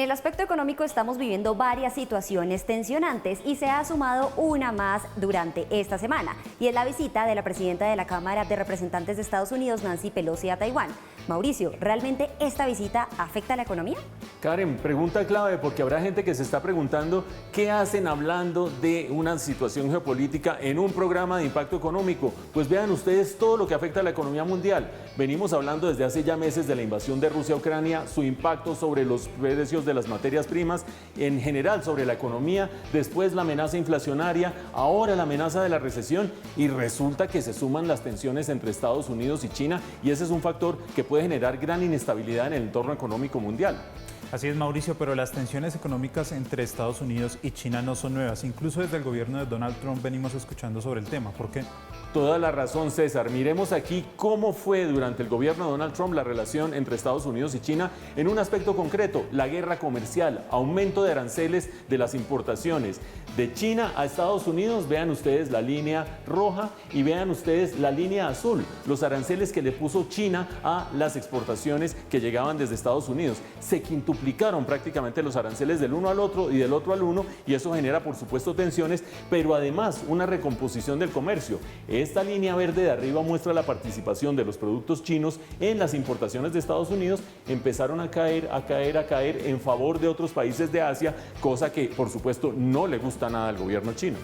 En el aspecto económico estamos viviendo varias situaciones tensionantes y se ha sumado una más durante esta semana, y es la visita de la presidenta de la Cámara de Representantes de Estados Unidos, Nancy Pelosi, a Taiwán. Mauricio, ¿realmente esta visita afecta a la economía? Karen, pregunta clave, porque habrá gente que se está preguntando qué hacen hablando de una situación geopolítica en un programa de impacto económico. Pues vean ustedes todo lo que afecta a la economía mundial. Venimos hablando desde hace ya meses de la invasión de Rusia a Ucrania, su impacto sobre los precios de las materias primas, en general sobre la economía, después la amenaza inflacionaria, ahora la amenaza de la recesión, y resulta que se suman las tensiones entre Estados Unidos y China, y ese es un factor que puede generar gran inestabilidad en el entorno económico mundial. Así es, Mauricio, pero las tensiones económicas entre Estados Unidos y China no son nuevas. Incluso desde el gobierno de Donald Trump venimos escuchando sobre el tema. ¿Por qué? Toda la razón, César. Miremos aquí cómo fue durante el gobierno de Donald Trump la relación entre Estados Unidos y China en un aspecto concreto: la guerra comercial, aumento de aranceles de las importaciones de China a Estados Unidos. Vean ustedes la línea roja y vean ustedes la línea azul, los aranceles que le puso China a las exportaciones que llegaban desde Estados Unidos. Se quintuplicaron prácticamente los aranceles del uno al otro y del otro al uno, y eso genera por supuesto tensiones, pero además una recomposición del comercio. Esta línea verde de arriba muestra la participación de los productos chinos en las importaciones de Estados Unidos. Empezaron a caer en favor de otros países de Asia, cosa que por supuesto no le gusta nada al gobierno chino.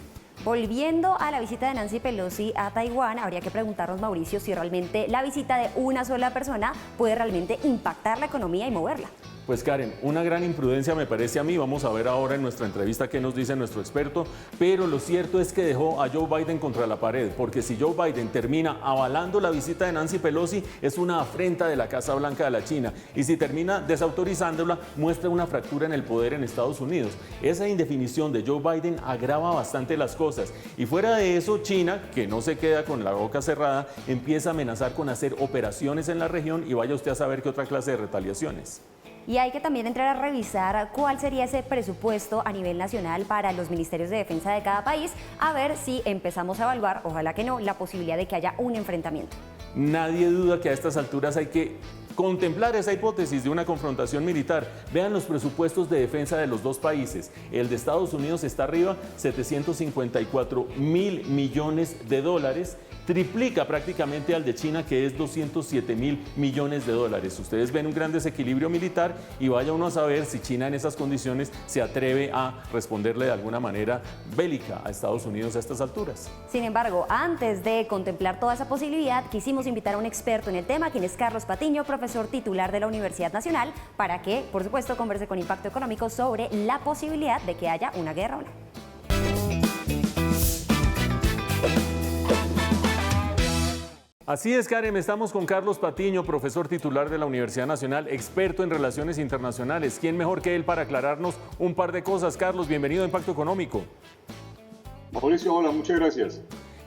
Volviendo a la visita de Nancy Pelosi a Taiwán, habría que preguntarnos, Mauricio, si realmente la visita de una sola persona puede realmente impactar la economía y moverla. Pues Karen, una gran imprudencia me parece a mí. Vamos a ver ahora en nuestra entrevista qué nos dice nuestro experto, pero lo cierto es que dejó a Joe Biden contra la pared, porque si Joe Biden termina avalando la visita de Nancy Pelosi, es una afrenta de la Casa Blanca de la China, y si termina desautorizándola, muestra una fractura en el poder en Estados Unidos. Esa indefinición de Joe Biden agrava bastante las cosas, y fuera de eso, China, que no se queda con la boca cerrada, empieza a amenazar con hacer operaciones en la región, y vaya usted a saber qué otra clase de retaliaciones. Y hay que también entrar a revisar cuál sería ese presupuesto a nivel nacional para los ministerios de defensa de cada país, a ver si empezamos a evaluar, ojalá que no, la posibilidad de que haya un enfrentamiento. Nadie duda que a estas alturas hay que contemplar esa hipótesis de una confrontación militar. Vean los presupuestos de defensa de los dos países. El de Estados Unidos está arriba, 754.000 millones de dólares. Triplica prácticamente al de China, que es 207.000 millones de dólares. Ustedes ven un gran desequilibrio militar, y vaya uno a saber si China en esas condiciones se atreve a responderle de alguna manera bélica a Estados Unidos a estas alturas. Sin embargo, antes de contemplar toda esa posibilidad, quisimos invitar a un experto en el tema, quien es Carlos Patiño, profesor titular de la Universidad Nacional, para que, por supuesto, converse con Impacto Económico sobre la posibilidad de que haya una guerra o no. Así es, Karen, estamos con Carlos Patiño, profesor titular de la Universidad Nacional, experto en relaciones internacionales. ¿Quién mejor que él para aclararnos un par de cosas? Carlos, bienvenido a Impacto Económico. Mauricio, hola, muchas gracias.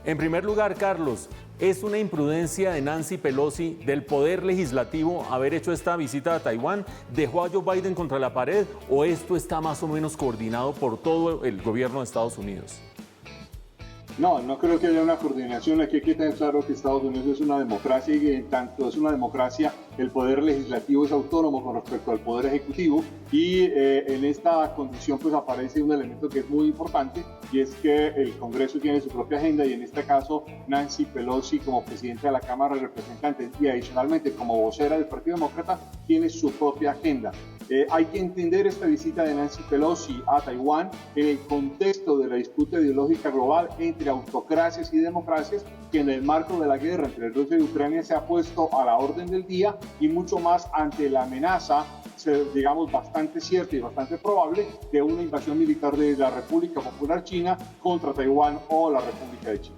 En primer lugar, Carlos, ¿es una imprudencia de Nancy Pelosi, del Poder Legislativo, haber hecho esta visita a Taiwán? ¿Dejó a Joe Biden contra la pared, o esto está más o menos coordinado por todo el gobierno de Estados Unidos? No creo que haya una coordinación. Aquí hay que tener claro que Estados Unidos es una democracia, y en tanto es una democracia, el poder legislativo es autónomo con respecto al poder ejecutivo, y en esta condición pues aparece un elemento que es muy importante, y es que el Congreso tiene su propia agenda, y en este caso Nancy Pelosi, como presidenta de la Cámara de Representantes y adicionalmente como vocera del Partido Demócrata, tiene su propia agenda. Hay que entender esta visita de Nancy Pelosi a Taiwán en el contexto de la disputa ideológica global entre autocracias y democracias, que en el marco de la guerra entre Rusia y Ucrania se ha puesto a la orden del día, y mucho más ante la amenaza, digamos, bastante cierta y bastante probable, de una invasión militar de la República Popular China contra Taiwán o la República de China.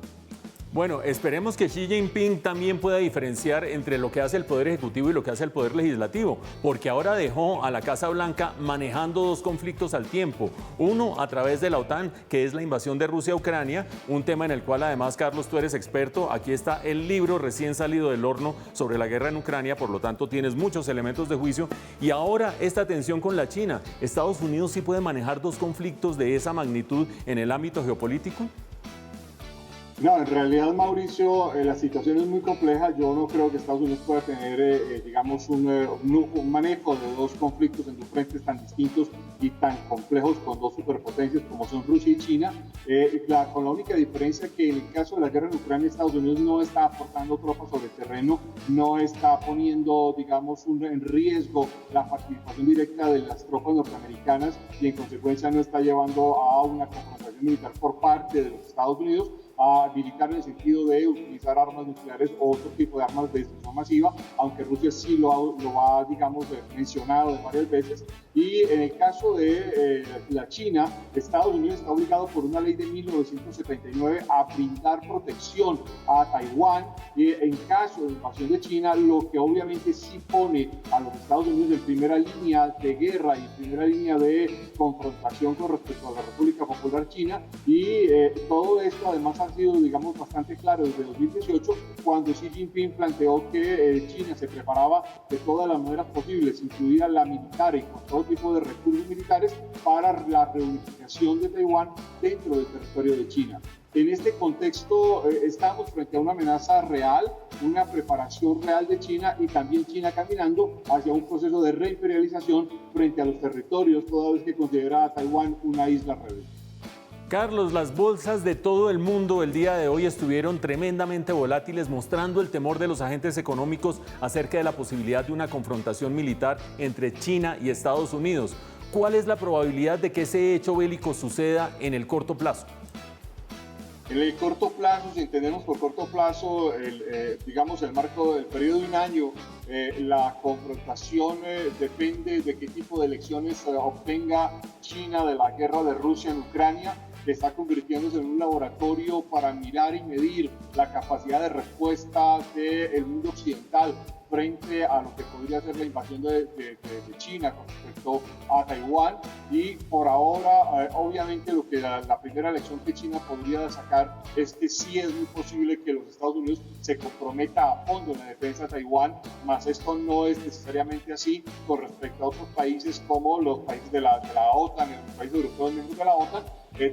Bueno, esperemos que Xi Jinping también pueda diferenciar entre lo que hace el Poder Ejecutivo y lo que hace el Poder Legislativo, porque ahora dejó a la Casa Blanca manejando dos conflictos al tiempo. Uno a través de la OTAN, que es la invasión de Rusia a Ucrania, un tema en el cual además, Carlos, tú eres experto. Aquí está el libro recién salido del horno sobre la guerra en Ucrania, por lo tanto tienes muchos elementos de juicio. Y ahora esta tensión con la China. ¿Estados Unidos sí puede manejar dos conflictos de esa magnitud en el ámbito geopolítico? No, en realidad, Mauricio, la situación es muy compleja. Yo no creo que Estados Unidos pueda tener, digamos, un manejo de dos conflictos en dos frentes tan distintos y tan complejos con dos superpotencias como son Rusia y China, con la única diferencia que en el caso de la guerra en Ucrania, Estados Unidos no está aportando tropas sobre el terreno, no está poniendo, digamos, en riesgo la participación directa de las tropas norteamericanas y en consecuencia no está llevando a una confrontación militar por parte de los Estados Unidos, a militar en el sentido de utilizar armas nucleares o otro tipo de armas de destrucción masiva, aunque Rusia sí lo ha digamos, mencionado varias veces. Y en el caso de la China, Estados Unidos está obligado por una ley de 1979 a brindar protección a Taiwán en caso de invasión de China, lo que obviamente sí pone a los Estados Unidos en primera línea de guerra y en primera línea de confrontación con respecto a la República Popular China. Y todo esto además ha sido, digamos, bastante claro desde 2018, cuando Xi Jinping planteó que China se preparaba de todas las maneras posibles, incluida la militar y con todo tipo de recursos militares, para la reunificación de Taiwán dentro del territorio de China. En este contexto estamos frente a una amenaza real, una preparación real de China y también China caminando hacia un proceso de reimperialización frente a los territorios, toda vez que considera a Taiwán una isla rebelde. Carlos, las bolsas de todo el mundo el día de hoy estuvieron tremendamente volátiles, mostrando el temor de los agentes económicos acerca de la posibilidad de una confrontación militar entre China y Estados Unidos. ¿Cuál es la probabilidad de que ese hecho bélico suceda en el corto plazo? En el corto plazo, si entendemos por corto plazo, digamos el marco del periodo de un año, la confrontación depende de qué tipo de elecciones obtenga China de la guerra de Rusia en Ucrania, que está convirtiéndose en un laboratorio para mirar y medir la capacidad de respuesta del mundo occidental frente a lo que podría ser la invasión de China con respecto a Taiwán. Y por ahora, obviamente, lo que la primera lección que China podría sacar es que sí es muy posible que los Estados Unidos se comprometa a fondo en la defensa de Taiwán, mas esto no es necesariamente así con respecto a otros países como los países de la OTAN, los países europeos miembros de la OTAN,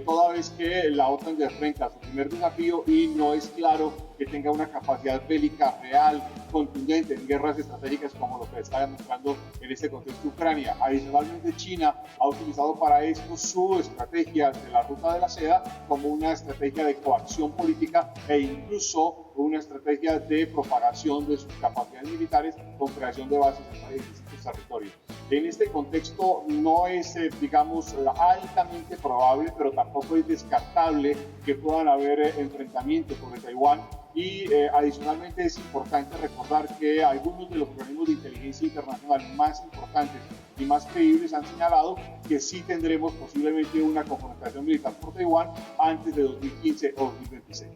toda vez que la OTAN se enfrenta a su primer desafío y no es claro que tenga una capacidad bélica real, contundente en guerras estratégicas como lo que está demostrando en este contexto Ucrania. Adicionalmente, China ha utilizado para esto su estrategia de la ruta de la seda como una estrategia de coacción política e incluso una estrategia de propagación de sus capacidades militares con creación de bases en distintos territorios. En este contexto no es, digamos, altamente probable, pero tampoco es descartable que puedan haber enfrentamientos sobre Taiwán. Y adicionalmente es importante recordar que algunos de los organismos de inteligencia internacional más importantes y más creíbles han señalado que sí tendremos posiblemente una confrontación militar por Taiwán antes de 2015 o 2026.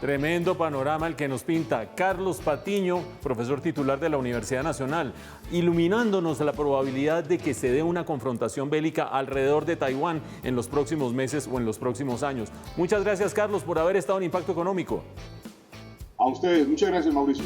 Tremendo panorama el que nos pinta Carlos Patiño, profesor titular de la Universidad Nacional, iluminándonos la probabilidad de que se dé una confrontación bélica alrededor de Taiwán en los próximos meses o en los próximos años. Muchas gracias, Carlos, por haber estado en Impacto Económico. A ustedes, muchas gracias, Mauricio.